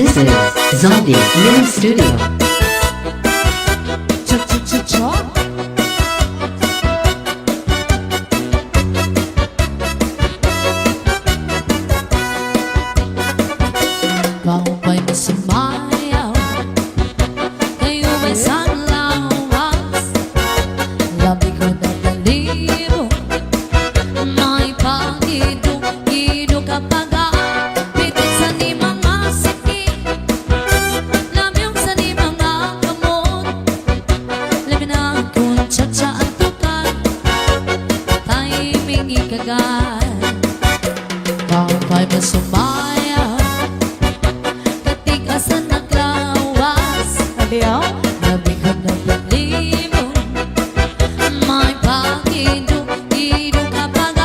This is Zombie Mini Studio. Kau ba'y masumayaw? Kayo ba'y sanlawas? Labi ko na taliro, may pag-idok-idok kapag pitik sa ni mga sikip, labyong sa ni mga kamot, labi na kung tsa-tsa ang tukad, timing ikagad. Kau ba'y masumayaw? Katigasan naglawas, labi ko na taliro, may pag-idok-idok kapag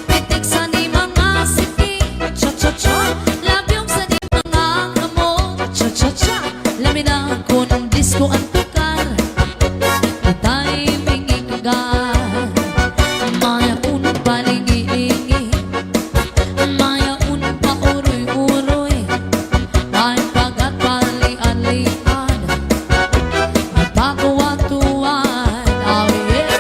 pitik sa ni mga sikip, cha-cha-cha, labyong sa ni mga kamot, cha-cha-cha, labi na kung disco ang tukar, di timing ikagad. Maya unang palingi-lingi, maya unang pauroy-uroy, may pagat pali-alian, may pagkuwatuan. Oh yeah.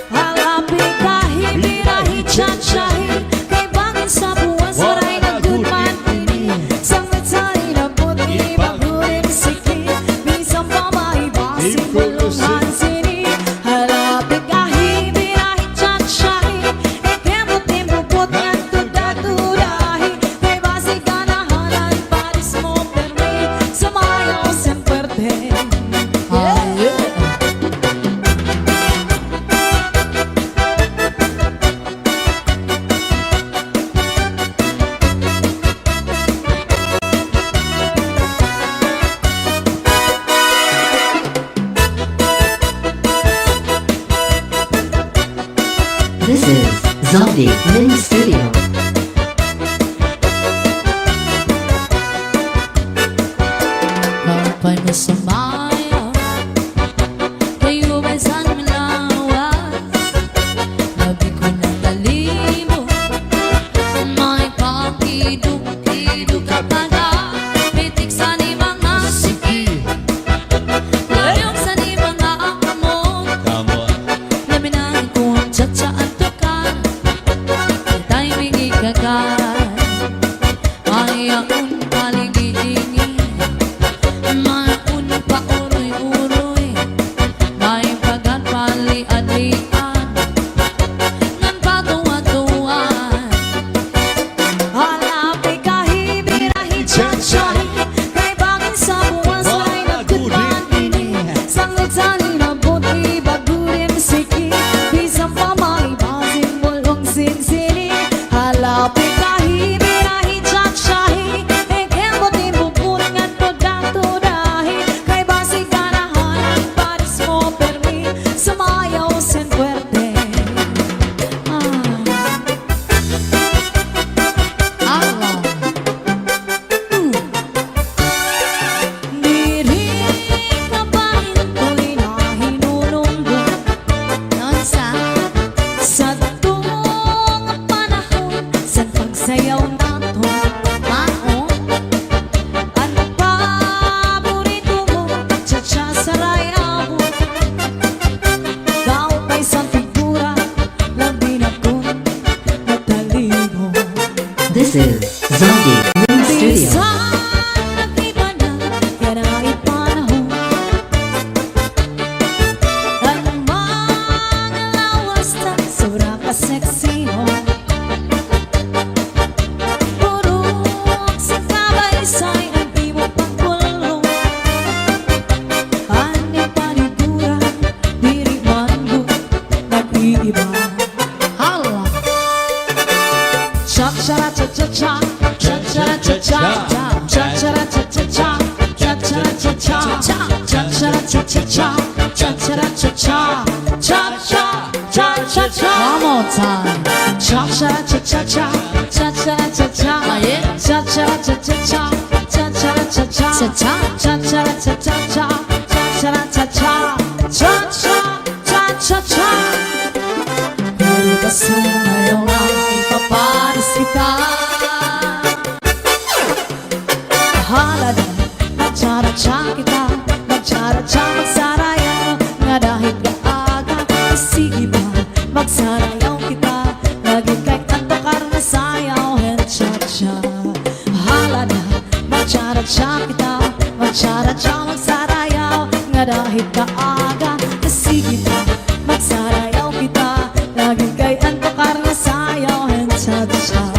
Halapi kahit birahi tsatsyahi, kay bangin sa buwan saray na gudman ini. Sangat sa'y nabuti bagurin sikit, minsan pa maibasin bulungan sini. Halapi kahit birahi tsatsyahi, ikemot-imupot ngan tuda-tudahi, kay basi ganahanan paris mo permi, sumayaw semperte. Ah, yeah. This is Zombie Mini Studio. Kau ba'y masumayaw? Kayo ba'y sanlawas? Labi ko na talimo, may pag-idok-idok kapag pitik sa ni mga sikip, labyong sa ni mga kamot, labi na kung tsa-tsa ang tukar, di timing ikagad. Maya un palingi-lingi, may un pauroy-uroy, may pagat pali-alian, ngan patuwa-tuwan. Halapi kahit birahi tsatsyahi, kay bangin sa buwan saray na gudman ini. Sangat sa'y nabuti bagurin sikit, minsan pa maibasin bulong sinsini. Halapi kahit birahi tsatsyahi, ikemot-imupot ngan tuda-tudahi, kay basi ganahanan paris mo permi, sumayaw sen fuerte. Allah. Diri ka ba ko'y nahinulunggo Nonsa? sa tuong panahon sa pagsayaw nato? Mao? Ano paborito mo? Cha-cha sarayaw. Kau pa'y sa figura, labi na kung natalino. This is Zombie Mini Studio. Bisan nag-iba na yan ay panahon, ang mga lawas na sura ka sexy ho. Purok sa kabaysay ang di mo pagkulong, ani panigura, diri mango, nag-iiba. Allah. Cha-cha-cha-cha-cha, cha-cha-cha-cha, cha-cha-cha-cha-cha, cha-cha-cha-cha, cha-cha-cha-cha, cha-cha-cha-cha, cha-cha-cha-cha. One more time. Cha-cha-cha-cha-cha, cha-cha-cha-cha, Ah, yeah? cha-cha-cha-cha-cha, cha-cha-cha-cha, Cha-cha. cha-cha-cha-cha, cha-cha-cha-cha, cha-cha-cha-cha. Pero kasi ngayon ay paparis kita. halada magtsara-tsa kita, magtsara-tsa magsarayaw nga dahil kaaga. Sige ba magsarayaw kita, lagi kay kanto karna sayaw and cha-cha. Halada magtsara-tsa kita, magtsara-tsa magsarayaw nga dahil kaaga. Sige ba magsarayaw kita, lagi kay kanto karna sayaw and cha-cha.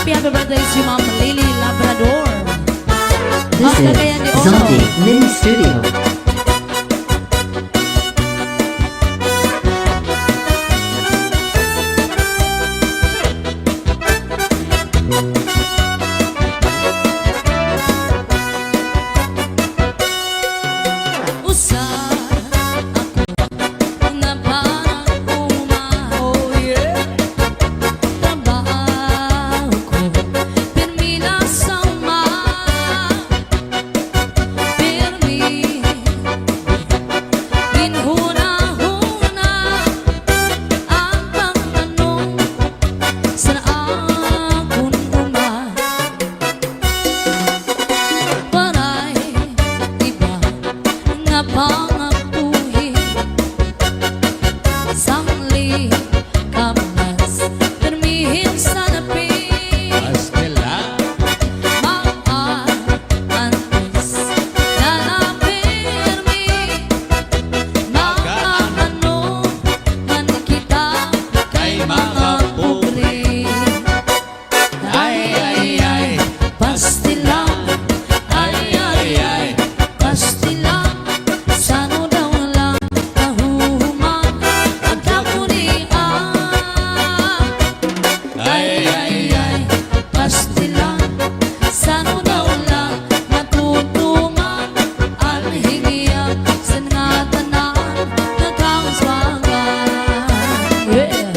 Happy birthday si Ma'am Lily Labrador. This Ang Cagayan de is Oro. Zombie Mini Studio. Usa ako na parang uma. Oh yeah. Trabaho ko termina sa uma. Pirmi ginhuna-huna ang pangtanong sa akong uma. Paray iba nga pangapuhi sangli kamas permihim sa napi maantes na napirmi maano man kita kay mga pobre. Ay ay ay pastilang, ay ay ay pastilang, sano daw lang kahuman ang kapunian. Ay ay ay pastilang, sano daw lang matutuman ang hingiya sa nga tanan nagkakaswangan. Yeah.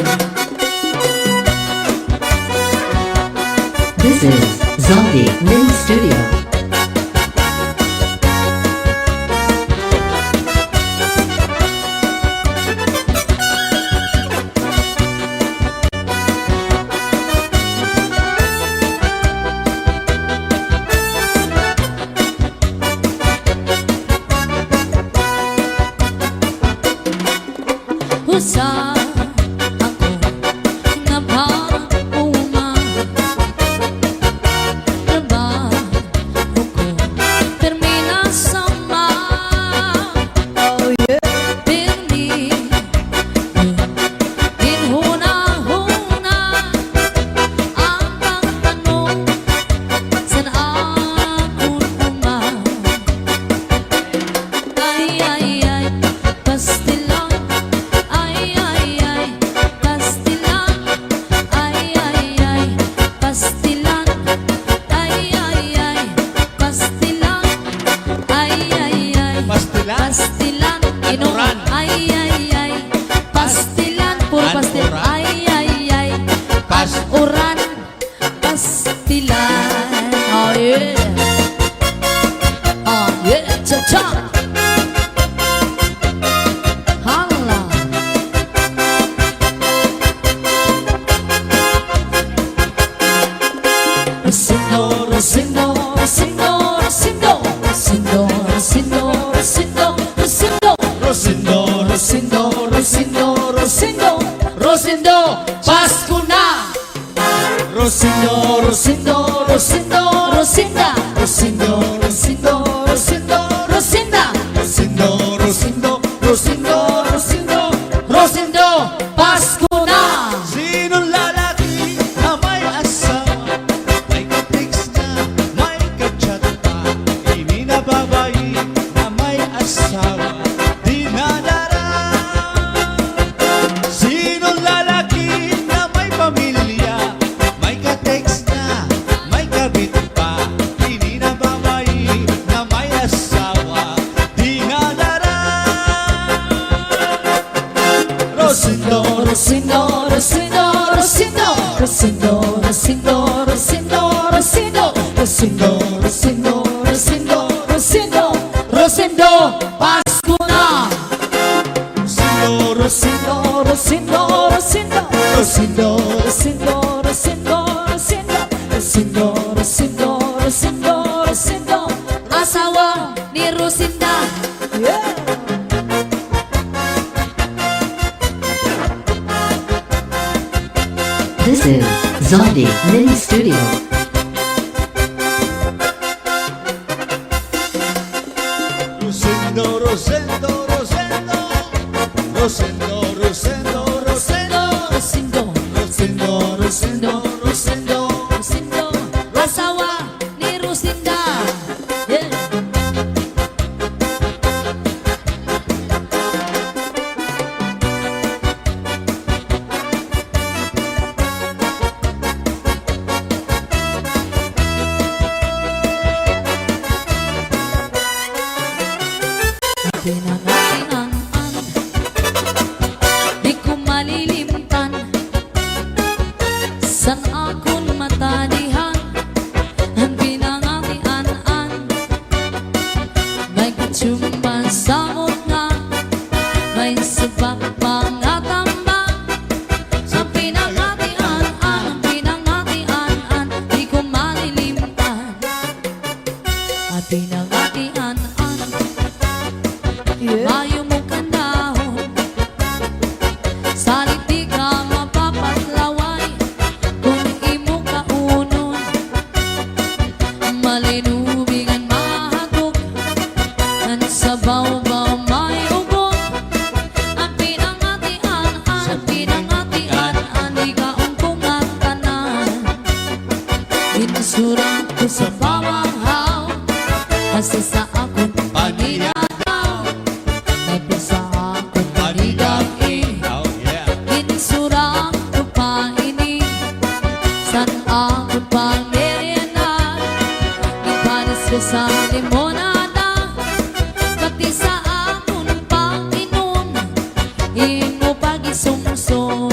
This is Zombie Mini Studio. Usa ako na parang uma. Trabaho ko termina sa uma. Oh yeah. Pirmi ginhuna-huna ang pangtanong sa akong uma. Ay ay ay pastilang, ay ay ay pastilan, ay ay ay pastilan, ay ay ay pastilan, ay ay ay pastilan, inuran, ay ay ay pastilan, puro pastil, ay ay ay uran, pastilan. Oh yeah, oh yeah, cha-cha. Hala. Rosindo, Rosindo, Rosindo, Rosindo, Rosindo, Rosindo, Rosindo, Rosindo, Rosindo, Rosindo, Rosindo, Rosindo, Rosindo, Pasko na! Rosindo, Rosindo, Rosindo, Rosinda, Rosindo, Rosindo, Rosindo, Rosinda, Rosindo, Rosindo, Rosindo, Rosindo, Rosindo, Pasko na! Sinong lalaki na may asawa, may ka-text na, may ka-chat pa, hindi na babae na may asawa, di nadara. Sinong lalaki na may pamilya, may ka-text na, may kabit pa, hindi na babae na may asawa, di nadara. Rosindo, Rosindo, Rosindo, Rosindo, Rosindo, Rosindo, Rosindo, Rosindo, Rosindo, Rosindo, Rosindo, Rosindo, Rosindo, Pasko na! Rosindo, Rosindo, Rosindo, Rosindo, Rosindo, Rosindo, Rosindo, Rosindo, Rosindo, Rosindo, Rosindo, Rosindo. Asawa ni Rusinda. Yeah. This is Zombie Mini Studio. Rosendo, Rosendo, Rosendo, Rosendo, Rosendo, Rosendo, Rusindo. Rosendo, Rosendo, Rosendo. Rusindo. Asawa ni Rusinda. Yeah. Pinangatian, di ko malilimtan. San akong matadihan, ang pinangatian. May katsumban sa nga, may sabak mga tambang. Ang pinangatian, di ko malilimtan. Ang pinangatian, Yeah. ayaw mo kanahon. Salit di ka mapapatlaway kung imo kaunon. Malinubigan mahagok, ang sabaw-baw may ugok. Ang pinangatian, di ka ungkong at tanan. Insurang ko sa pamanghaw, kasi sa akong paninataw. May pisa akong panigagin, Oh yeah. insurang ko pa ini. San akong pangerianan, ipanis ko sa limonada. Pati sa akong panginom, imo pagisumson.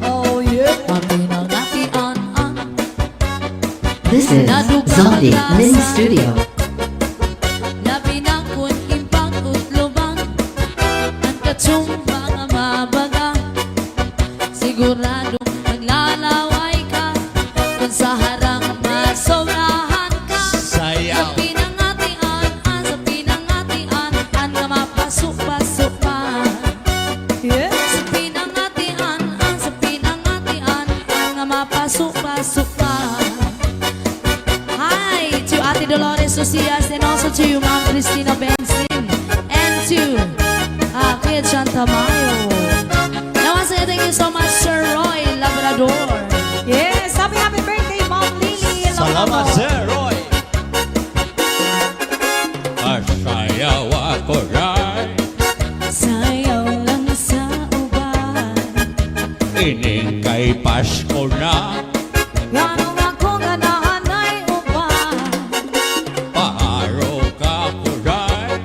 Oh yeah. Ang pinangatian, This is Zombie Mini Studio. labi na kun impang utlubang, ang katsumba nga mabaga. Siguradong maglalaway ka, kung sa harang masobrahan ka. Sayaw. Sa pinangatian, nga mapasok-pasok pa. Yeah. Sa pinangatian, nga mapasok-pasok pa. Hi to Ate Dolores Socias and also to Ma'am Cristina Benson and to Kuya John Tamayo. Now once again, thank you so much, Sir Roy Labrador. Yes. Happy birthday, Mom Lily. Salamat, Sir Roy. Asayaw ako rin, Sayaw lang sa uban, ining kay Pasko na, Ganong ako ganahan ay upan. paaro ka ko rin.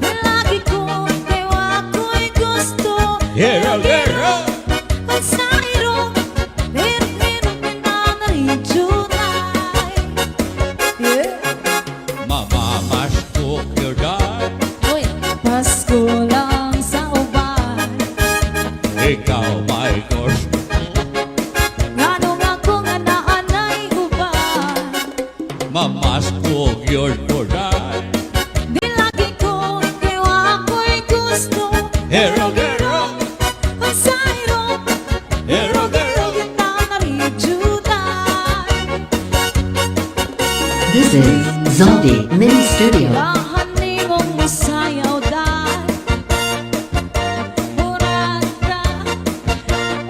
Lagi ko, ewa ko'y gusto. Hero, hero. At sa iro, meron pinanaridyunay. Yeah. Mamamasko ko rin, uy, Pasko lang sa uban. ikaw may gusto. Ganong ako ganahan ay uban. Mamasko yun ko rin. Di lagi ko, ewa ko'y gusto. Hero, hero. At sa iro, Hero, hero. pinanaridyunay. This is Zombie Mini Studio. Lahan ni mong masayaw dahil Murata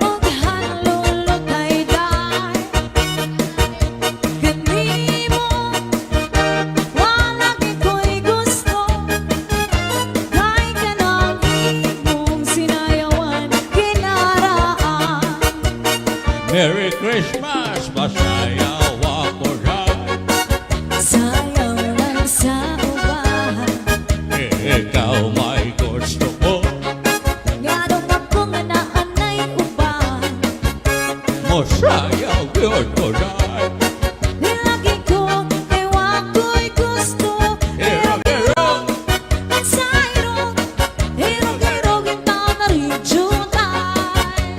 Huwag hanlulutay dahil Gani mo Walagi ko'y gusto Kay ka ng imong sinayawan Kinaraan Merry Christmas, masayaw ako rin. Sayaw lang sa uban Ikaw may gusto ko. Ganong ako nga naanay uban Masayaw yun ko rin. Nilagi ko, ewa ko'y gusto Hero, hero. At sa iro, hirog-hirog ito na rin junay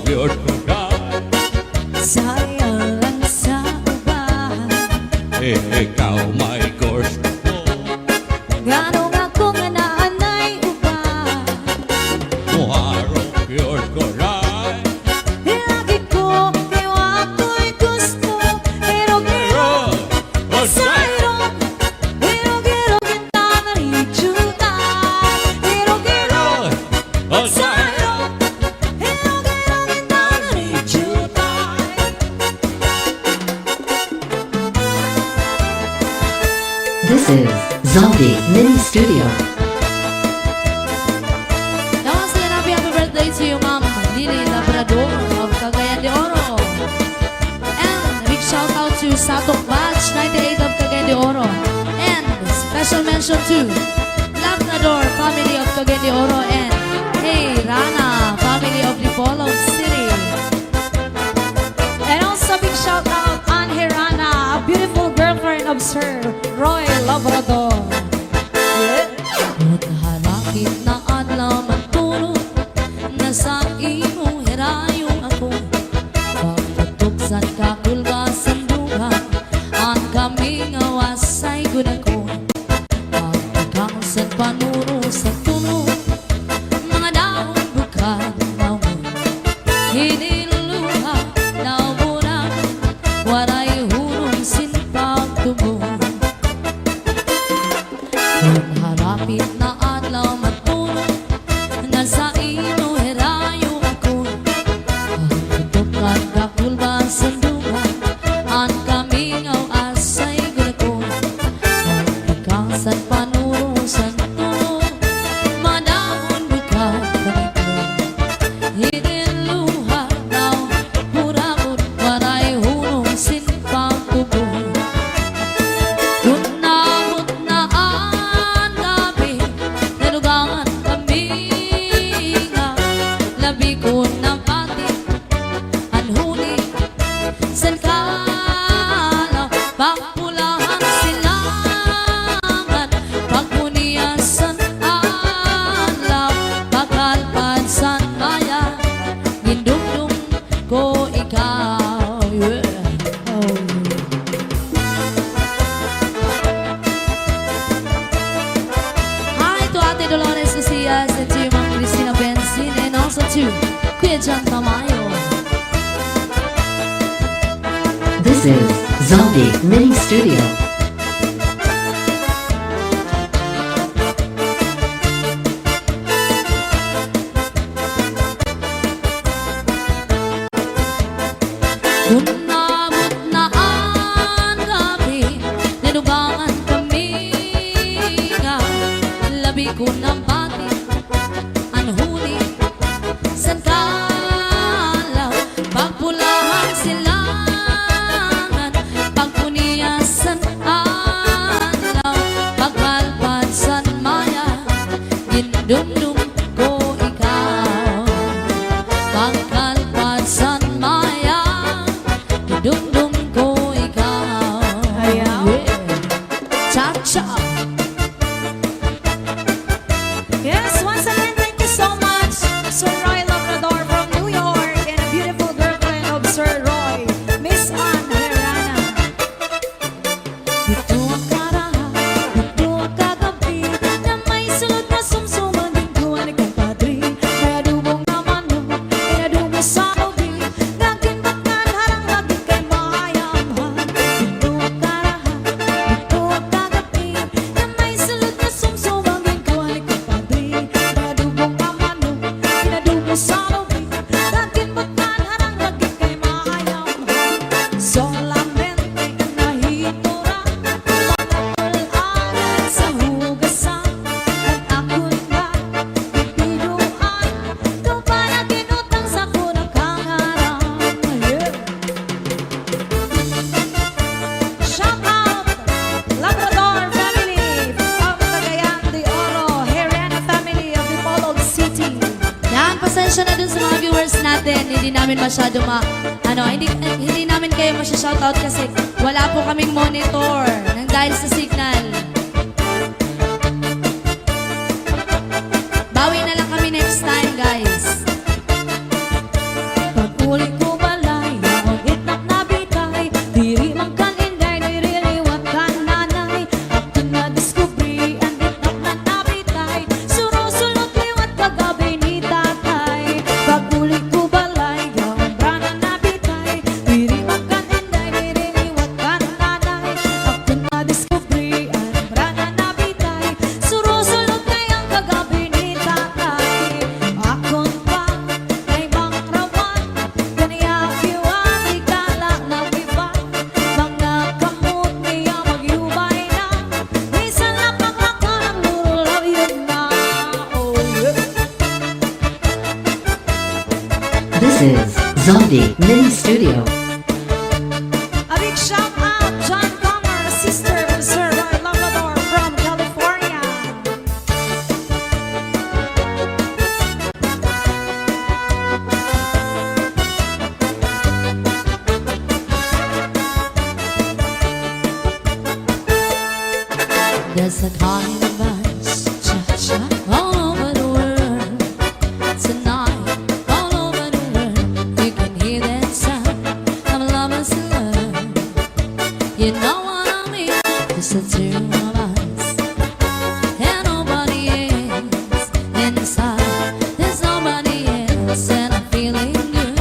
yun ko na. Sayang lang sa uban. Ikaw may gusto mo. Ganong ako nga naanay uban. Muharap yun ko na. Lagi ko, ewa ko'y gusto. Pero sayang, pero kita naritsuna. Pero sayang, pero kita naritsuna. This is Zombie Mini Studio. Namaste and happy birthday to you, Ma'am Lily Labrador of Cagayan de Oro. And a big shout out to Satok Batch 98 of Cagayan de Oro. And special mention to Labrador family of Cagayan de Oro and Hey Rana family of Dipolog City. And also big shout out on Hirana, a beautiful girlfriend of Sir Roy Labrador. At harapit na adlaw magtulog na sa imo hirayong ako. Pagtutuksan ka kulga sandugan ang kaming awasay gunako. Pagkakang panuro sa tunog mga daon bukad mawon. Hiniluluha na muna waray hunong sinpag tubo. Kung harapit na adlaw matulog na sa ino herayo ako. Pagtutukan kakulba sandugan ang kamingaw asay gunako. Pagkakasan panuro sa tunog manahon bukad ganito. Hiniluha daw purakot waray hunong sinpang tubo. Kunamot na ang gabi, nalugangan kami nga. Labi ko ng pati, anhuni, salkala, pagpulahan silangan, pagmuniasan alaw, pagkalpan san maya, gindumdum ko ikaw. Yeah. Oh. Hi to Ate Dolores Lucias and to Ma'am Cristina Benzin and also to Kuya John Tamayo. This is Zombie Mini Studio. Kunamot na ang gabi, nalugangan kami nga. Labi ko ng pati, anhuni, sandalaw, pagpulahan silangan, pagpuniasan alaw, pagkalpan san maya, gindumdum ko ikaw. Pagkalpan san maya, gindumdum ko ikaw. Ayaw. Yeah. Cha-cha. Yes, once again, thank you so much, Sir Roy Labrador from New York, and a beautiful girlfriend of Sir Roy, Miss Ann Herrana. Ito ang karaha, ito ang kagabi, na may sulod na sumsuman din ko ang compadre. Kaya dubong naman mo, kaya dubong sa ubi, gagin bakan harang lagi kay mayamhan. Ito ang karaha, ito ang kagabi, na may sulod na sumsuman din ko ang compadre. Kaya dubong naman mo, kaya dubong sa ubi, gagin bakan harang lagi kay mayamhan. Solamente nahitura, pagkakularan sa hugasan, at ako'y nabibiduan, ito pa na ginutang sa kunang kangarang. Shout out, Labrador family of Cagayan de Oro, Herrana family of Dipolog City. Yan, pasensya na dun sa mga viewers natin. Hindi namin masyado hindi namin kayo masya-shoutout kasi wala po kaming monitor nang dahil sa signal. Bawi na lang kami next time, guys. This is Zombie Mini Studio. A big shout out, John Comer, sister of Sir Roy Labrador from California. There's a kind of buzz, cha-cha, all over the world. Tonight, all over the world, you can hear that sound of lovers in love. You know what I mean? It's the two of us, and nobody else inside. There's nobody else, and I'm feeling good.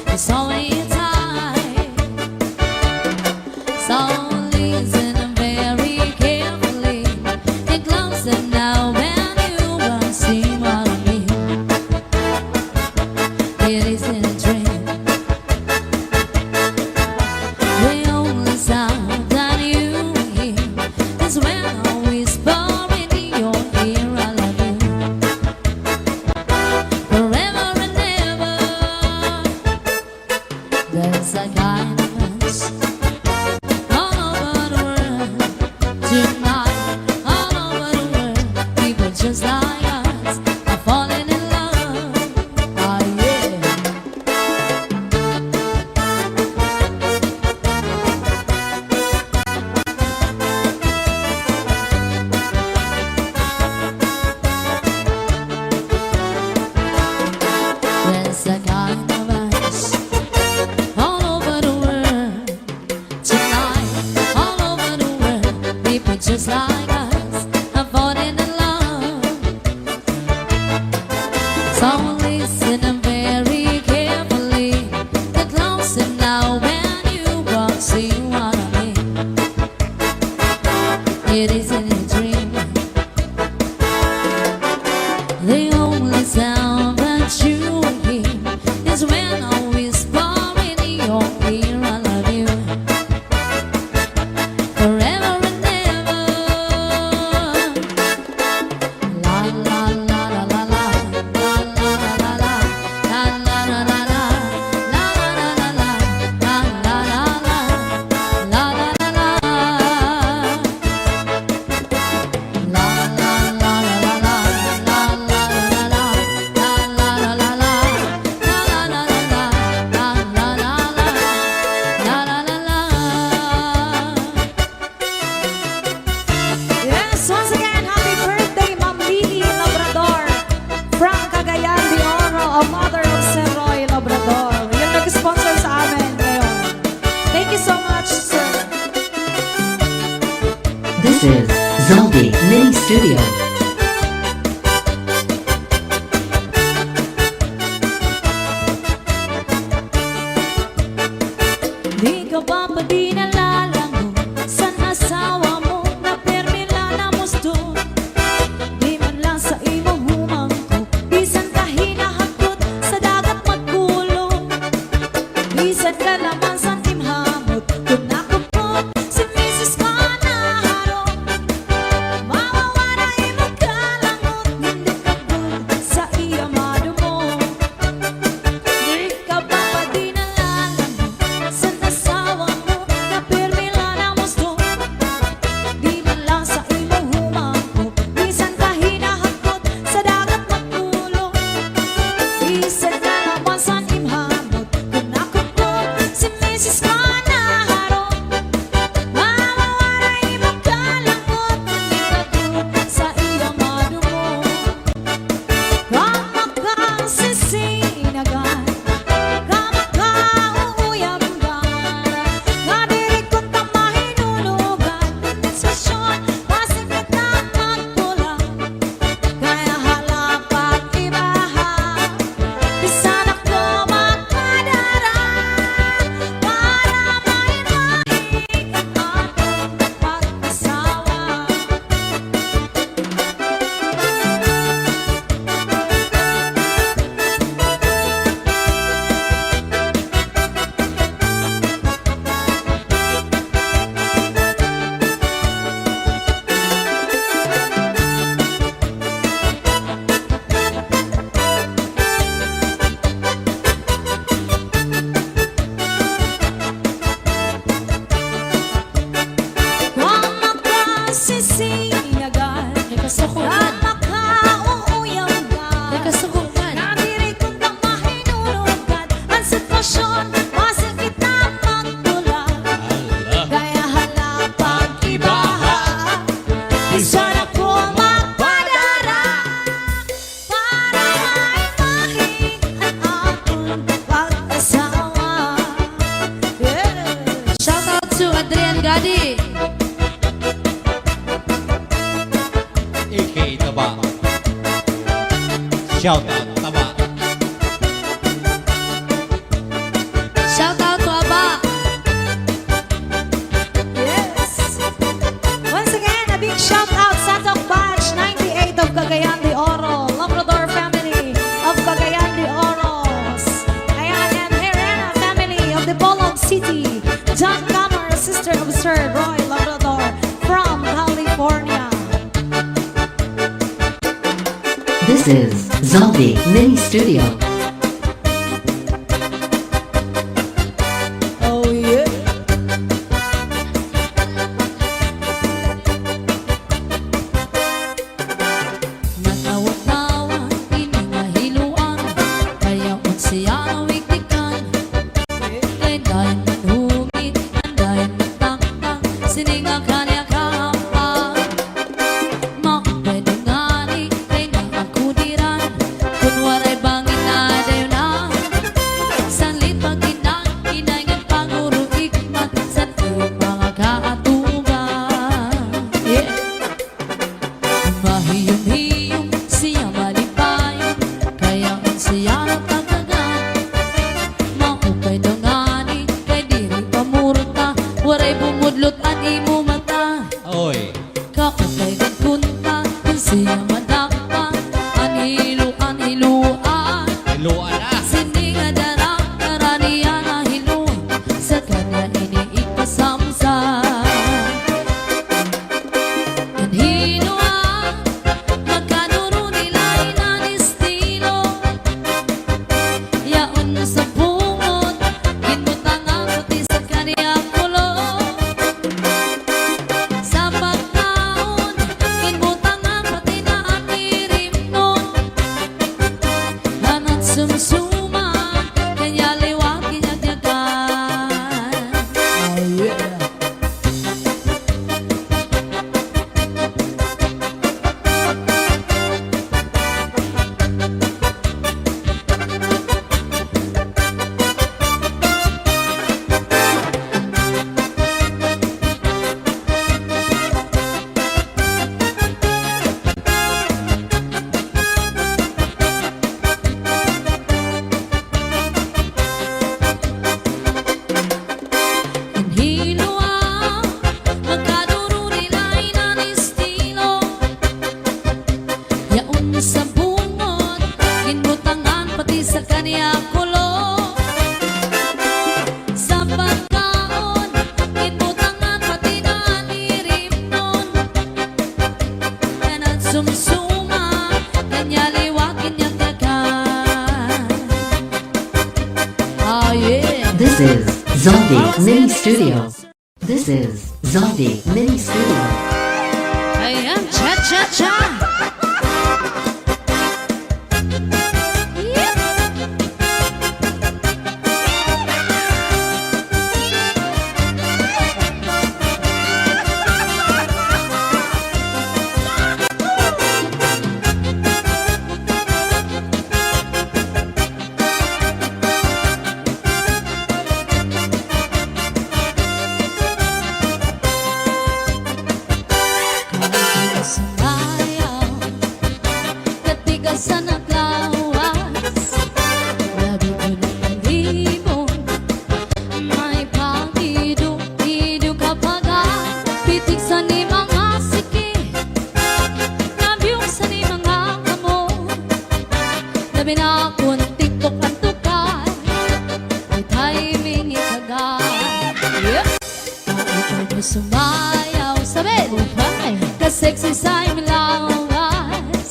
It's only time. So listen very carefully and closer now, and you will see what I mean. It isn't a dream. The only sound that you hear is when I whisper in your ear, I love you forever and ever. There's a kind of us all over the world tonight, all over the world. People just like us are falling in love. Oh yeah. There's a kind of us all over the world tonight, all over the world. People just like us are falling in love. So listen very carefully, get closer now when you walk, see what I mean. It isn't a dream. The only sound that you hear is when I whisper in your ear, I love you forever and ever. La la la la la la, la la la la la, la la la la la, la la la la la, la la la la, la la la la. La la la la la la, la la la la la, la la la la la, la la la la la, la la la la, la la la la. Yes, once again, happy birthday, Ma'am Lily Labrador from Cagayan de Oro, a mother of Sir Roy Labrador. Yung nag-sponsor sa amin ngayon. Thank you so much, sir. This is Zombie Mini Studio. Di ka ba pa di nalalago sa asawa mo na permila na musto? Di man lang sa imong humangko, bisan ka hinahakot sa dagat magkulong. Bisan ka laman sa timhamot, kung nakupot si Mrs. ka naharong. Mawawala imong kalangot, hindi ka good sa iya madumo. Di ka ba pa di nalalago sa asawa mo na permila na musto? Di man lang sa imong humangko, bisan ka hinahakot sa dagat magkulong. Bisan ka laman sa timhamot, kung nakupot si Mrs. sitwasyon, masakit na magtula. Ala, Kaya hala pag-ibaha, isa na ko magpadara. Para maipahingan akong pag-asawa. Yeah. Shout out to Adrian Gadi. A.K. Taba. Shout out, Taba. Shout out to Aba. Yes. Once again, a big shout out sa Tok Batch 98 of Cagayan de Oro, Labrador family of Cagayan de Oros. Ayan, and Herrera family of the Bolog City. John Camer, sister of Sir Roy Labrador from California. This is Zombie Mini Studio. Oh yeah. Natawa-tawa, hinihiluan, kaya siya nawiktikan. Kay dahil manhumit, dahil matangtang, sininga kanya kahampan. Makapedungani, kay nakakudiran, kunwaray bangin na dayo na. Sanlit pagkinang, kinaingan panguro ikmat, sa iyong mga kaatuban. Yeah. Mahiyom-hiyom siya malipayon, kaya ang siya natagagan. Maupay dangani, kay diri pamurta, waray bumudlot at imo mata. Oy. Kakutay kang kunta, kung siya madakpa, anhiluan. Luan na. Sininga darang, karaniya na hilo, sa kanya iniipasamsa. Anhilua, magkanuro nila inanistilo. Yaon sa bungot, ginbutang ang puti sa kanya kulo. Sa pagkaon, ginbutang ang pati na ang irim nun. Hanat sumsuma, kanya liwag kinyagyagan. Oh yeah. Hinhilua, magkaduro nila inanistilo. Yaon sa bungot, ginbutangan pati sa kanya kulo. Sa pagkaon, ginbutangan pati na anirim nun. Kanat sumsuma, kanya liwagin niyang dagan. Oh yeah. This is Zombie Mini Studio. This is Zombie Mini Studio. Ayan, cha-cha-cha! Yep. Sumayaw, katigas sa naglawas. Labi ko ng limon, may pag-iduk-iduk kapag pitik sa ni mga siki. Nabiyong sa ni mga kamo, labi na akong tiktok ang tukay, may timing ikagan. Yep. Ikaw mo sumayaw, sabi, ka-sexy sa iyong lawas.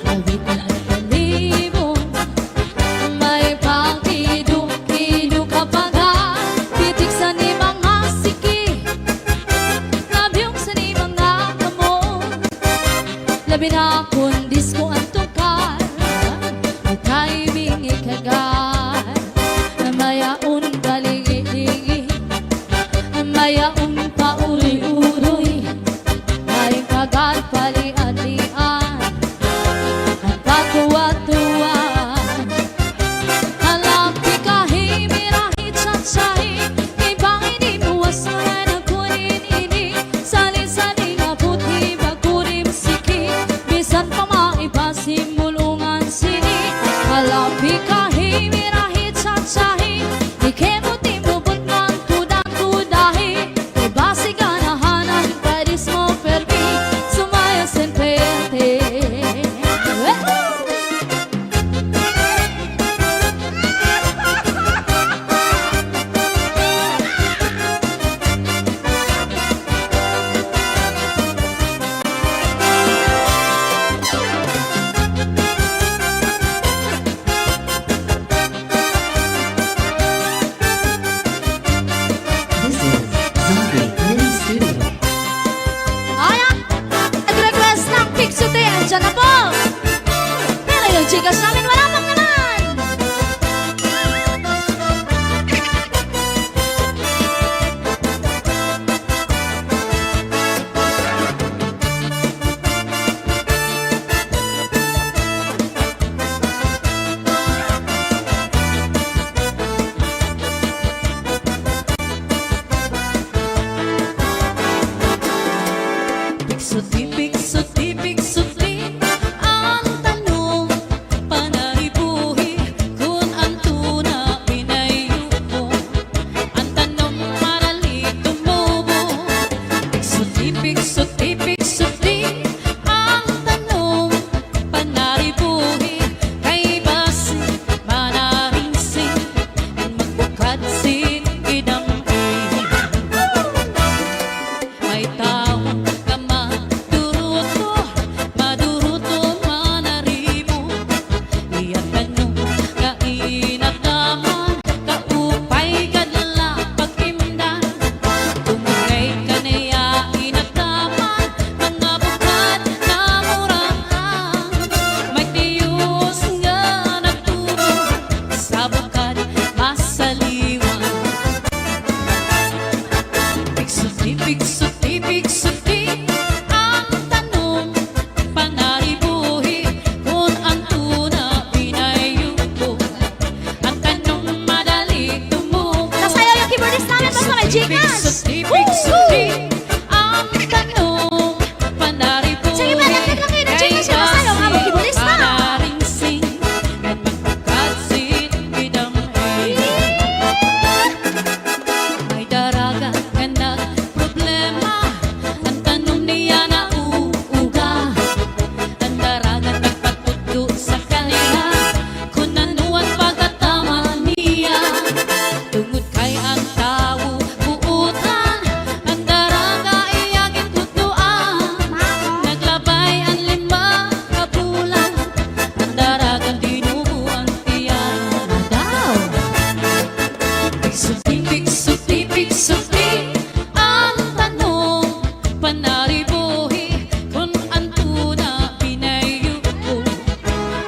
Labi ko ng talibon, may pag-iduk-iduk kapag pitik sa ni mga siki. Nabiyong sa ni mga kamo, labi na akong disco ang tukar, may timing ikagan. Sutipik, sutipik, sutli ang tanong panaribuhi kung ang tuna pinayuko. Ang tanong marali tumubo. Sutipik, sutipik, sutli ang tanong panaribuhi kay basi manaringsing ang magbukad sin idang may tao ka maduruto, maduruto manarimo. Iyan tanong kainat naman, kaupay kadla pag-imdan. Tumugay ka niya inat naman, mga bukad na murangan. May tiyos nga nagturo sa bukad masaliwan. Sutipik, sutipik, sutipik ang tanong panaribuhi kung ang tuna pinayuko. Ang tanong madali tumubo. Nasayaw yung keyboardist namin, basta may Sutipik, jikas! sutipik, sutipik ang tanong panaribuhi Sige ba, nagtag lang kayo ng jikas yung nasayaw, mga keyboardista! manaringsing at magpagkatsin bidang may daraga ka nagproblema. Ang tanong niya na uuga. Ang daraga nagpatudlo sa kanila kung ano ang pagkatama niya. Tungod kay ang tao buutan, ang daraga iyagin tudloan. Naglabay ang 5 ka bulan, ang daraga dinubo ang tiyan. Daw sutipik, sutipik, sutipik ang tanong panaribuhi kung ang tuna pinayuko.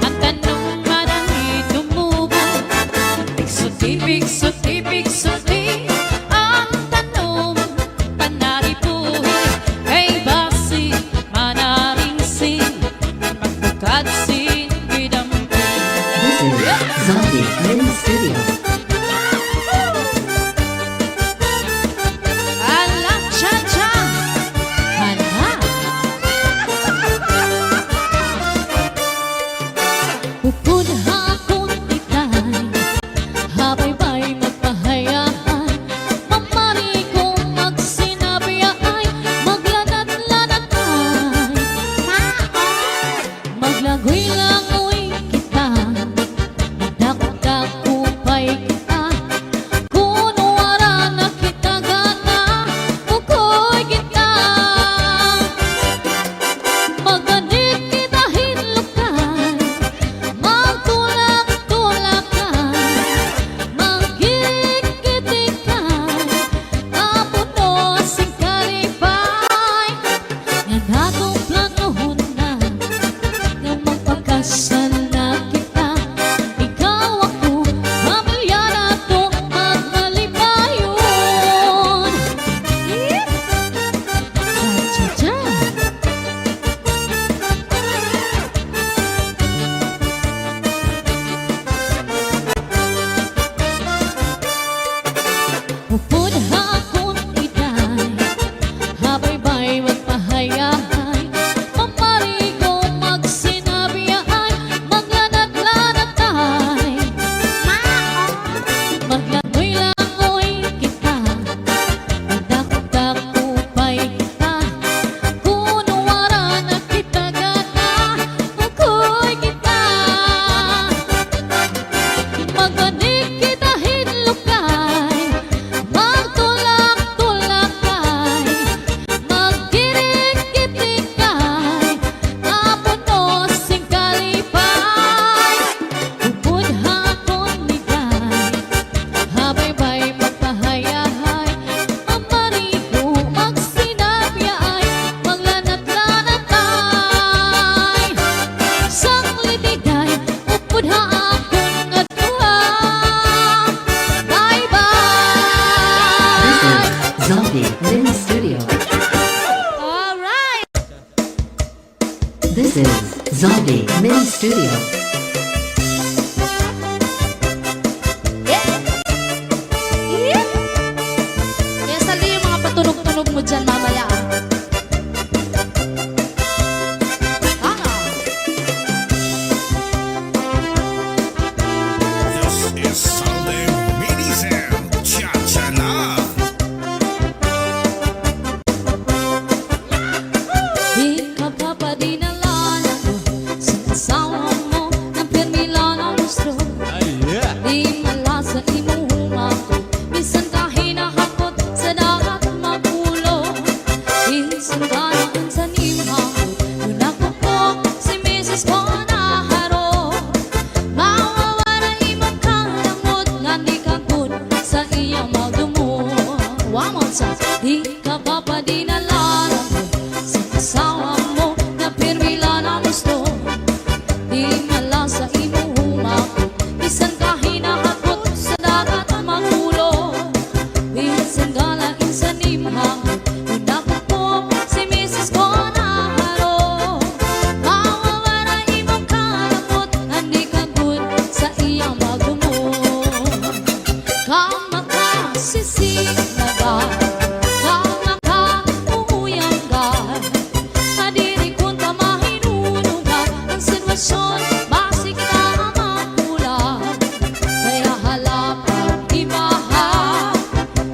Ang tanong madali tumubo. Sutipik, sutipik, sutipik ang tanong panaribuhi kay basi manaringsing magbukad sin gidamping. This is Zombie Mini Studio. Ala, cha-cha! Hala! Upod hakon itay, habay-bay magpahayaan. Mamari kong magsinabiyaay, maglanat-lanatay. Maglagoy-langoy kita, magdakdak-upay kita. Kung wala na kita gana, ukoy kita. Maganik kita hinlukay, magtulak-tulakan, magigitikan, kapuno sing kalipay. Nga natong planohon na, nga magpagkasal na kita. Ikaw ako, pamilya nato, magmalipayon. Cha-cha-cha! Upod hakon itay, habay-bay magpahayahay. Mamari kong magsinabiyahay, maglanat-lanatay. Maglangoy-langoy kita, magdakdak-upay kita. Kung wala na kita gana, ukoy kita. Maganik kita hinlukay, magtulak-tulakay, maggirik-gitikay, kapuno sing kalipay. Upod hakon ligay, habay-bay magpahayahay. Mamari ko magsinabiyaay, maglanat-lanatay. Sang litiday, upod hakon nga tuwa. Bye-bye! This is Zombie Mini Studio. Alright! This is Zombie Mini Studio. Kaya sali yung mga patunog-tunog mo dyan mamaya. One more time. Di ka ba pa dinalala mo sa asawa mo na pirmila na gusto? Di mala sa imo humako, bisan ka hinahakot sa dagat magulo. Bisan galain sa nimhang, unako po si Mrs. Conaharo. Mawawala imong kalapot, hindi ka good sa iyang magumo. Kamakasisinaga, kamakauuyang ka, nadiri kung tamahinunugan ang sitwasyon, basi kita mapula. Kaya halapang ibaha,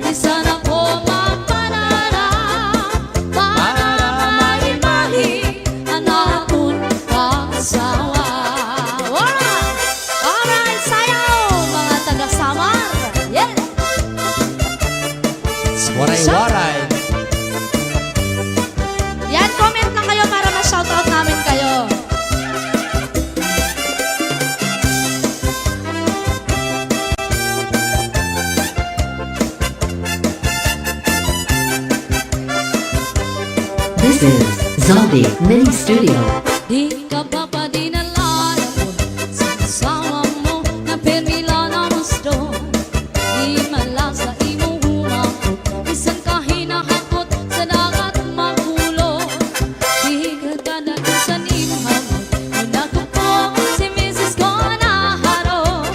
di sana ko mapanara, para maimahi ang akong pag-asawa. Alright, sayaw mga taga-Samar. Yeah! Waray-waray. Yan, comment lang kayo para ma-shoutout namin kayo. This is Zombie Mini Studio. Di ka ba pa dinalala mo sa asawa mo na pirmila na gusto? Di mala sa imong humako, bisan ka hinahakot sa dagat magulo. Di ka dadaig sa nimhang, unako po si Mrs. Conaharo.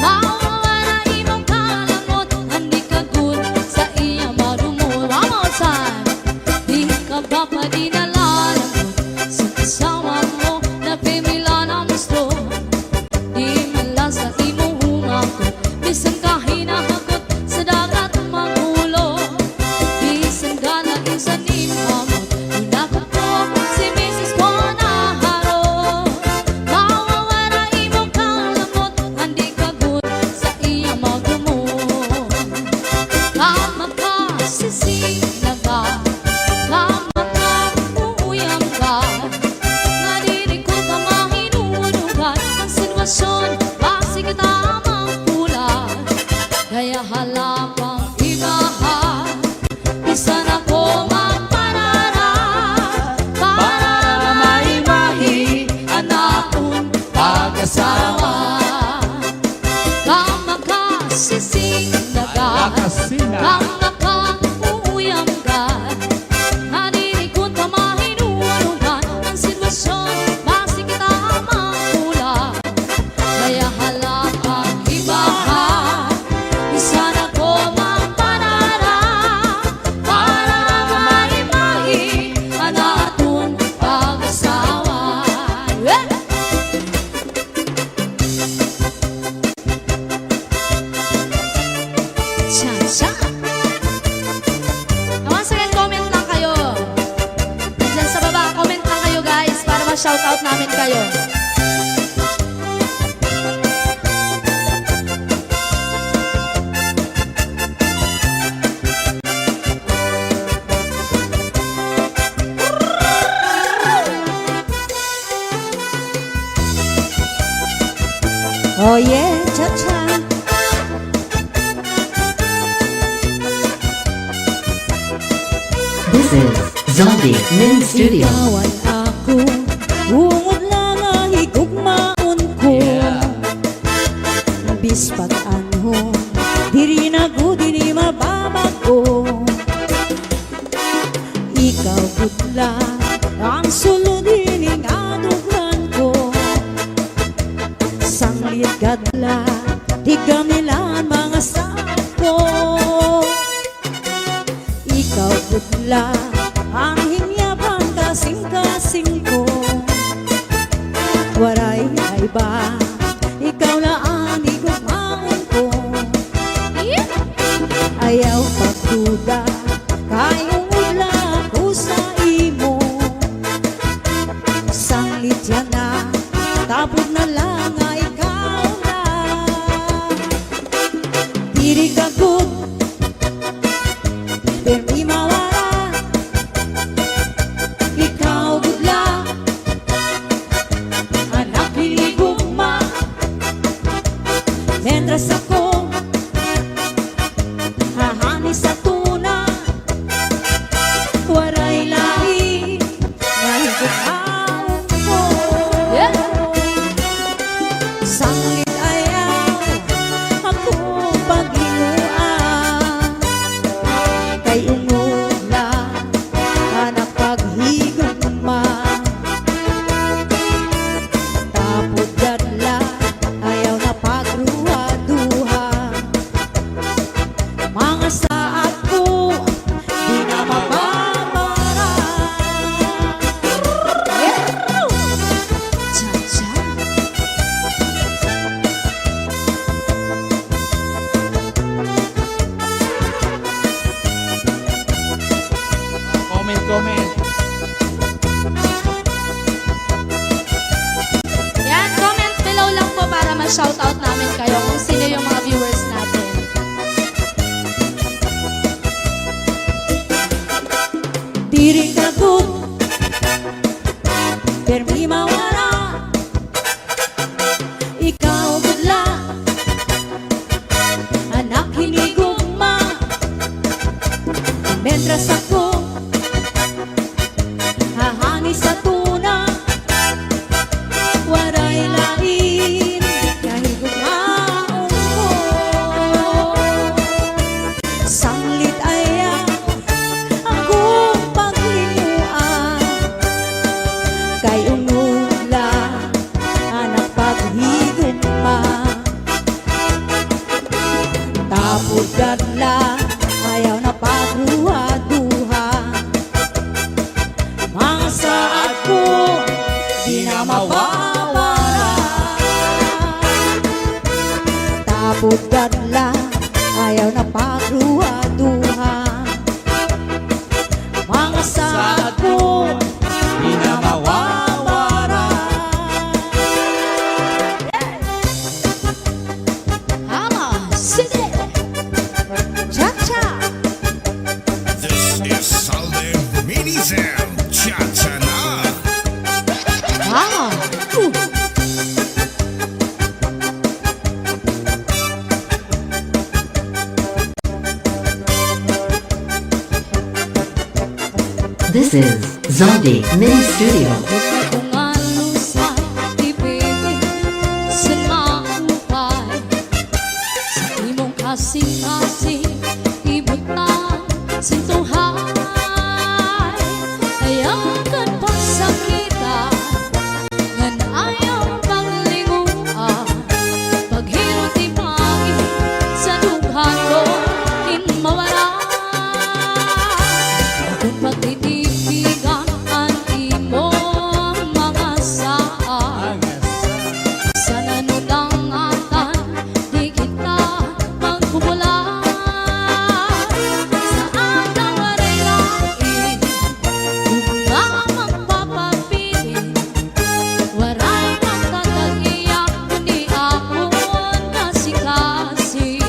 Mawawala imong kalamot, hindi ka good sa iyang magumo. One more time. Di ka ba pa dinalala mo sa asawa mo na pirmila na gusto? Di mala sa imong humako, bisan ka hinahakot sa dagat magulo. Bisan galain sa nimhang, unako po si Mrs. Conaharo. Mawawala imong kalamot, hindi ka good sa iyang magumo. Kamakasisinaga, kamakauuyang ka, nadiri ko tamahinunugan ang sitwasyon, basi kita mapula. Kaya halapang ibaha, bisan ako mapanara, para maimahi ang akong pag-asawa. Kamakasisinaga, kamakauuyang ka, nadiri ko tamahinunugan ang sitwasyon, basi kita mapula. Kaya halapang ibaha, bisan ako mapanara, para maimahi ang atong pag-asawa. Yeah! Cha-cha! Once again, comment lang kayo. Diyan sa baba, comment lang kayo guys para ma-shoutout namin kayo. Oh yeah, cha-cha. This is Zombie Mini Studio. Ikawan ako, ungod lang ang higugmaon ko. Bispat anhon, diri na ko diri mababago. Ikaw gudla, ang sulod ining adugan ko. Sanglit kadla, di gamilan mga sako. Ikaw gudla, ang hinyapan kasing-kasing ko. Waray ay ba, ikaw laan igugmaon ko. Ayaw pagduda, kayong ula ko sa imo. Sanglit yan na, tapos na lang ay ikaw na. Diri ka good, pero mawala. Ikaw gudla, anak hinigugma. Mientras ako hahani sa tuwa. Diri kagut Permi mawala Ikaw gudla Anak hinigugma Mentras ako Hahani sa tuna Waray lain Kahigugmaon ko Sanglit ayaw Akong paghinuan Kay umula Anak paghigugma Tapos dadla Ayaw na pagruha-duha Mga saat ko Di na mawawala Tapos dadla Ayaw na pagruha-duha Mga saat ko Di na mawawala. Hama, sige Cha-cha This is Salde Mini Zam Cha-Cha na. Hama This is Zaldi Mini Studio. Kung ano sa ibig sa maupay Sa imong kasing-kasing ibig na sintuhay Ayaw kan pasakita Ngan ayaw paglinguha Paghilot ipangin sa dughan ko in mawala Kung pagtitipigan ang imong mga saan Sa nanulangatan di kita magbubulan Sa atang waray-lain Kung nga magpapapitin Waray magtatag-iyak kundi akong nasikasing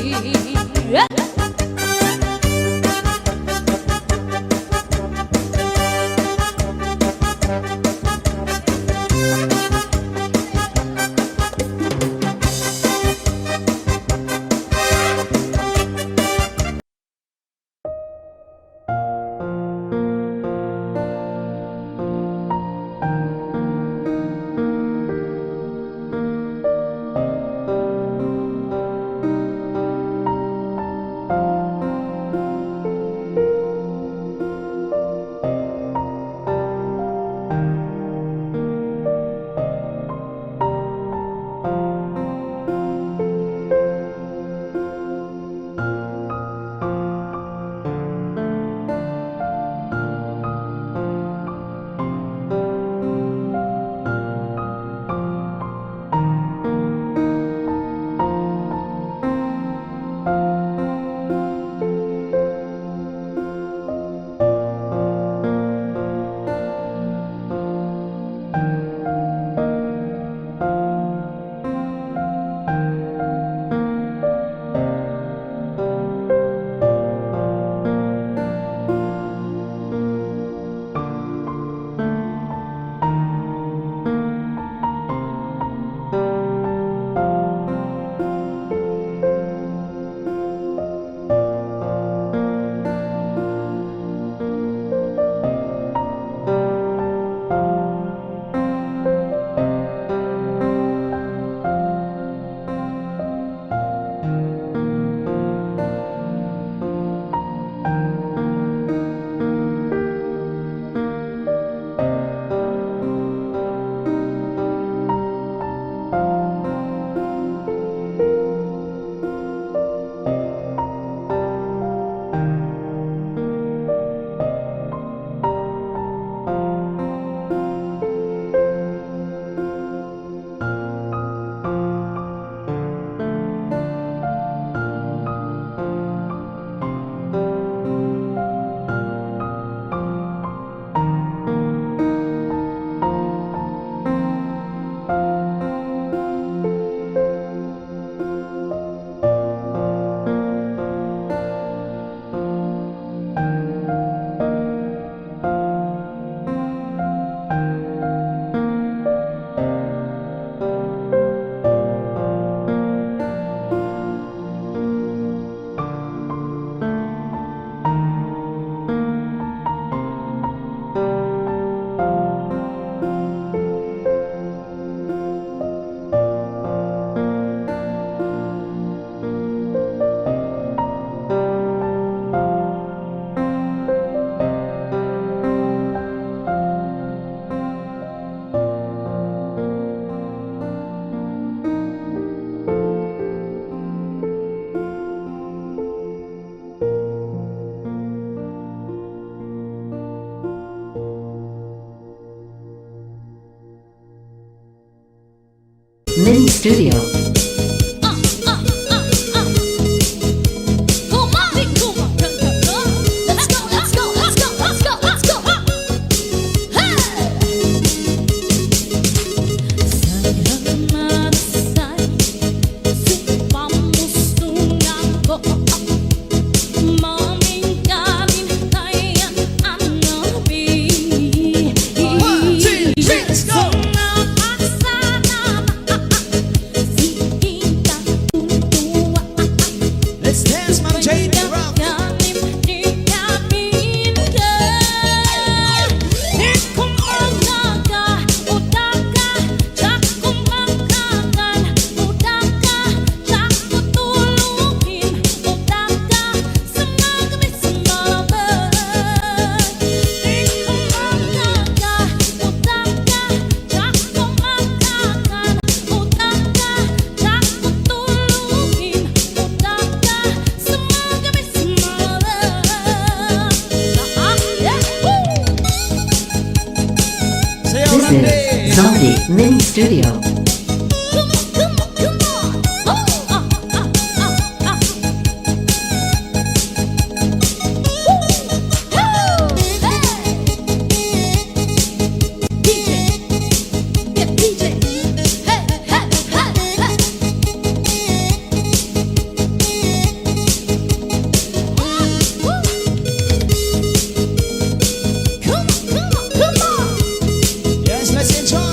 Studio. Let's dance, Ma'am Jane. Rock. This is Zombie Mini Studio. Yes, let's enjoy.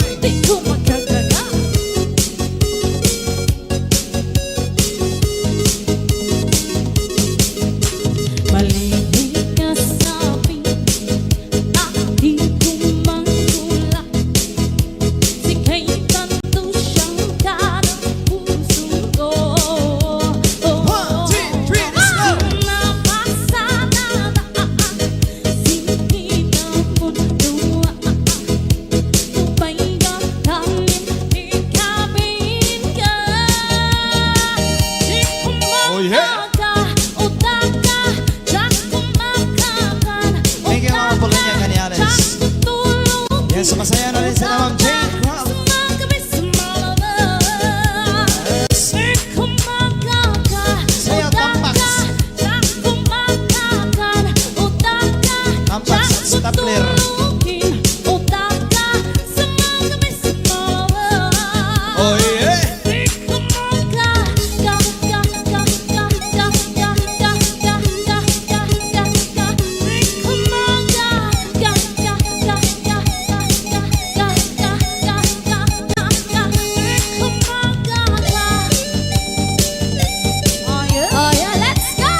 One, two, three, let's go. Oh, yeah. Thank you mga pulinya Canyares. Yan, sumasaya na rin sila Ma'am Jane. Wow. Yes. Saya Tampax. Tampax at Stapler. Oh yeah. Oh yeah, let's go!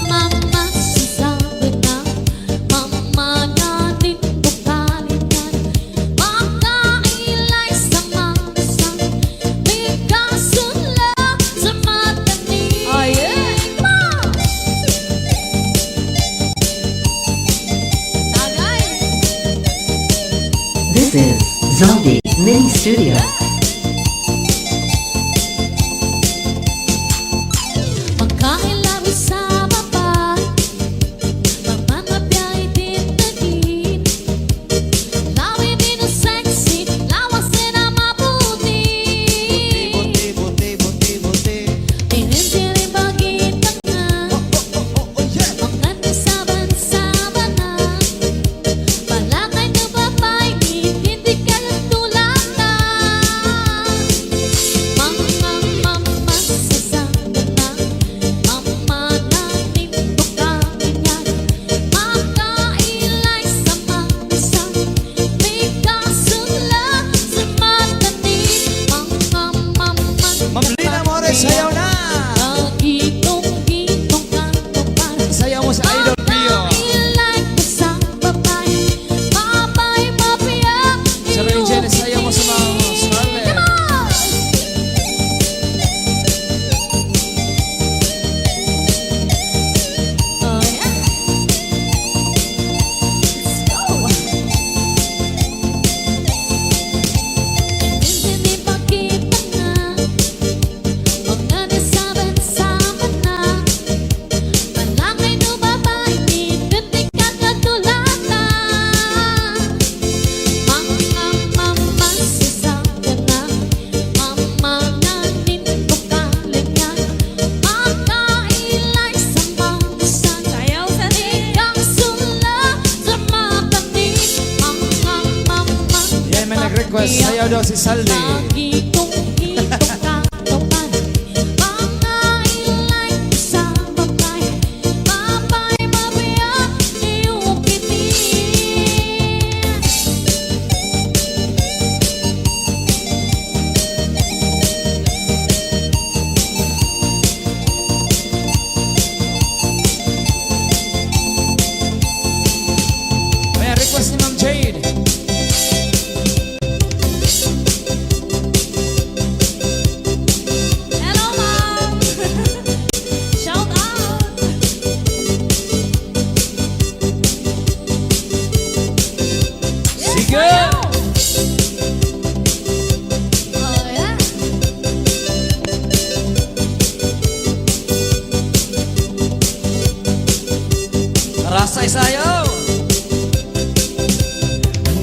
Mama, sasabi na mama natin bukalikan. Makailay sa manasan, bigasun lang sa matanim. Oh yeah! Tagay! This is Zombie Mini Studio. Magkailaw sa baba, mamamabiyay tintagin. Lawin din ang sexy, lawasin ang mabuti. Buti. Tinitiri bagita nga, Oh yeah. maganda saban-saban na. Palakay ka babay, hindi ka tulad na. request. Sayaw daw si Saldi. Pagitong-itong katawan, mga ilay sa babay, babay mabiyak iyong kitin. Ayan, request ni Ma'am Jade. Hello, Mom! Shout out! Sige! Oh, yeah. Rasay sayaw!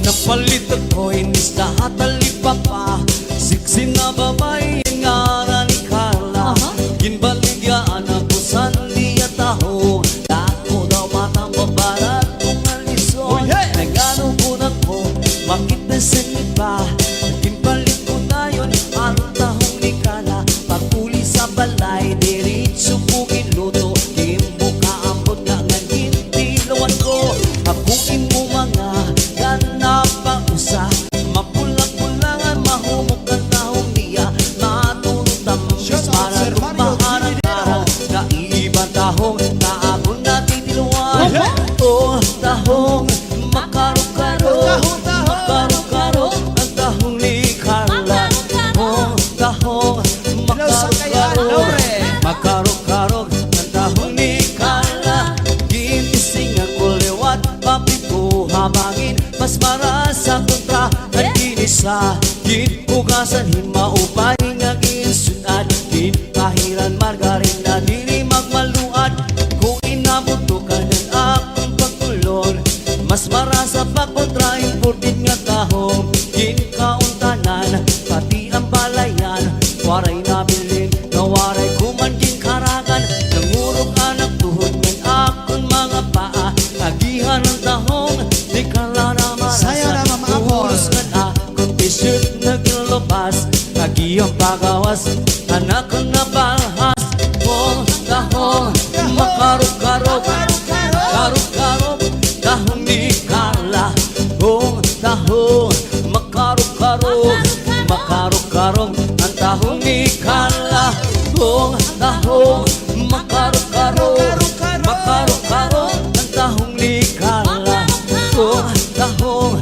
Napalit ako inis na hatalipapa Siksi na babae nga ni Carla Ginbaligyan ako sa niya taho Dako daw matang babarat kong alison Nagano ko na ko, bakit na sinipa Ginbalit ko na yun, ang tahong ni Carla Pagpuli sa balay, diritso ko giluto Kimbo kaambot nga nga gintilawan ko Ako imo mga ganap pa usa Mapulang-pulangan mahumok ang tahong niya Matulog tamis para lumaharang-harang Naibang tahong naabon na titiluan Oh, tahong makarok-karok Makarok-karok ang tahong ni Carla Oh, tahong makarok-karok Makarok-karok ang tahong ni Carla Ginising ako liwat Papit ko habangin Mas maras sa kontra Nagkinisa Ginpugasan himaupay nga ginsunad Ginkahiran margarina Dili magmaluad Kung inabuto ka ng akong pagtulon Mas maras sa pagkontra Imported nga tahong Ginkauntanan Pati ang balayan Waray nabilin Nawaray kumanding karangan Nangurog anak tuhod ng akong mga paa Agihan ng tahong Di ka lang na Sayaw na, Mama Apple. Pulos ka na Kung t-shirt naglabas Agihang pagawas Anak kang nabalhas Oh, tahong Makarok-karok Karok-karok Tahong ni Carla Oh, tahong Makarok-karok Makarok-karok Ang tahong ni Carla Oh, tahong Makarok-karok Makarok-karok Ang tahong ni Carla Oh, tahong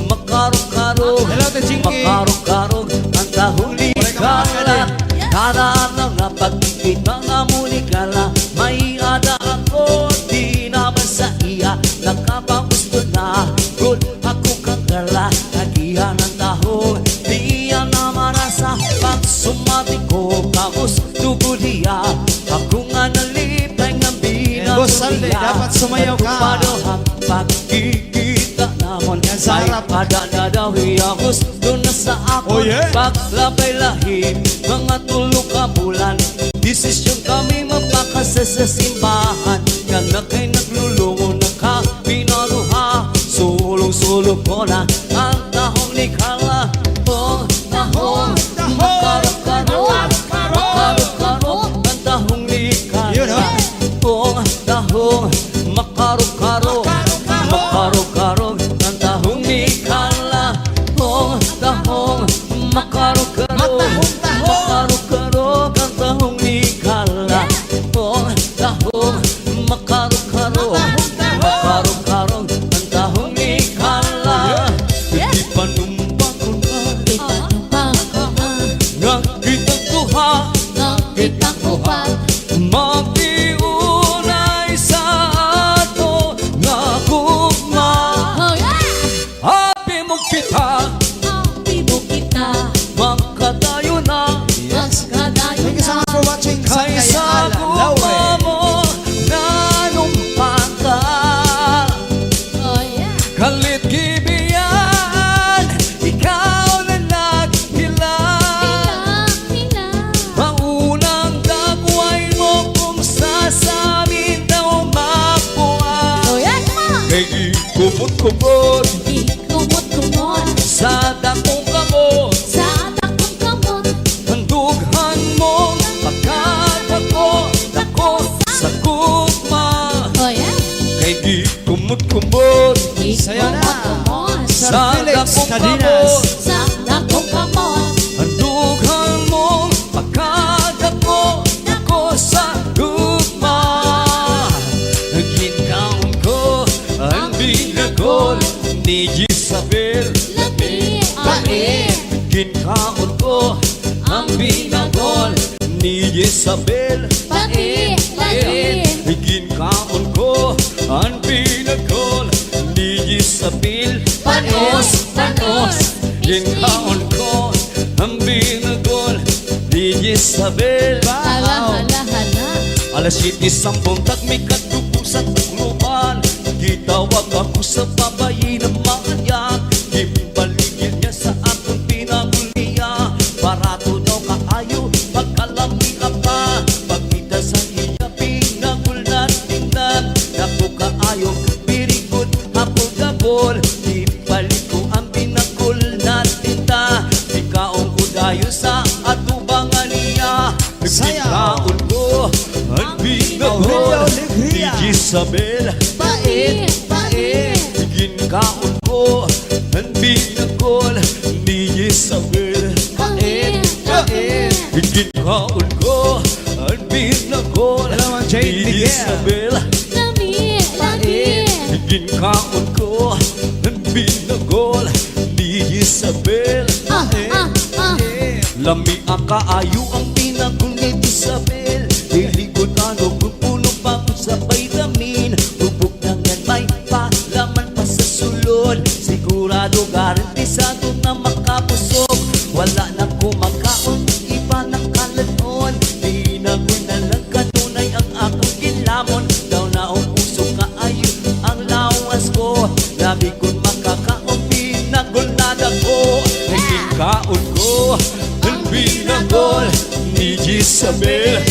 Makarok-karok Hello, Ate Chinky. Makarok-karok Ang tahong ni Carla Kada araw na pagkikita nga mo ni Carla May ada ako Di naman sa iya Nakapagusto na Good ako kang Carla Nagihan ang tahong Di yan naman nasa Pagsumati ko Kagusto ko diya Ako nga nalipay nga Boss Saldi, dapat sumayaw ka. Padohang pagkikita namon Yan sa Ay harap. padadadawi ang gusto na sa ako Oh, yeah. Paglabay lahim Mga tulog ka bulan Desisyon kami mapakasa sa simbahan Kana kay naglulungo na ka Pinaluha Sulong-sulong ko na Ang tahong ni Carla Oh, tahong Makarok-karok Makarok-karok Ang tahong ni Yun, Carla oh. Oh, tahong Makarok-karok Makarok-karok Ang tahong ni Carla Oh, tahong Makarok-karok Makarok-karok Ang tahong ni Carla Oh, tahong Makarok-karok Makarok-karok Ang tahong ni Carla Di pa numbang ko na Nga kita tuha Kita ko pa Magiunay sa ato nga gugma Oh, yeah! Happy mo kita Ibo kita Magkadayo na Mas kadayo Thank you so much for watching. Kaysa gugma mo Nanumpa ka Oh, yeah! Kalit gibiyan Ikaw na naghilang Pila Maunang dagway mo kung sasamin daw mapuan Oh, yeah! Come on! Kay kumot-kumot Di kumot-kumot sa dakong Felix dakong Cadinas. kamot. Sa dakong kamot Handugan mo pagkadako ako sa gugma. Ginkaon ko ang binagol ni Isabel. Lami Lain Ginkaon ko ang binagol ni Isabel. Pati Lain Ginkaon ko ang binagol ni Isabel. Panos Panos Ginkaon ko ang binagol ni Isabel. Hala hala hala Alas 7:10 tagmi katubo sa tukluban. Gitawag ako sa babayi na maanyak. Gibaligyan niya sa akong pinaguliya. Barato daw kaayo pagkalami pa. Pagkita sa iya pinagul na tingnan. Naku kaayo pirikot hapon-hapon. Di balik ko ang pinagul na tinta. Ikaong kudayo sa atubangan niya. Saya. Ikaon ko ang pinagul ni Isabel. Pait Pait Ginkaon ko ang binagol ni Isabel. Pait Pait Ginkaon ko ang binagol Hello, Ma'am Jane ni Miguel. Isabel. Lami Lain Ginkaon ko ang binagol ni Isabel. Lami ang kaayo ang pinagol ni Isabel. Iligod ano kung puno pa ko sa vitamin. Bubog na yan may palaman pa sa sulod. Sigurado garantisado na makapusok. Wala na kumakaon, iba na kalanon. Pinagol na lang kanunay ang akong gilamon. Daw na umusok kaayo ang lawas ko. Labi ko'n makakaon, pinagol na dako. Nagkikaon ko ang binagol ni Isabel.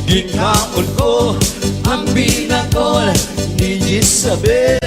Ginkaon ko ang binagol ni Isabel.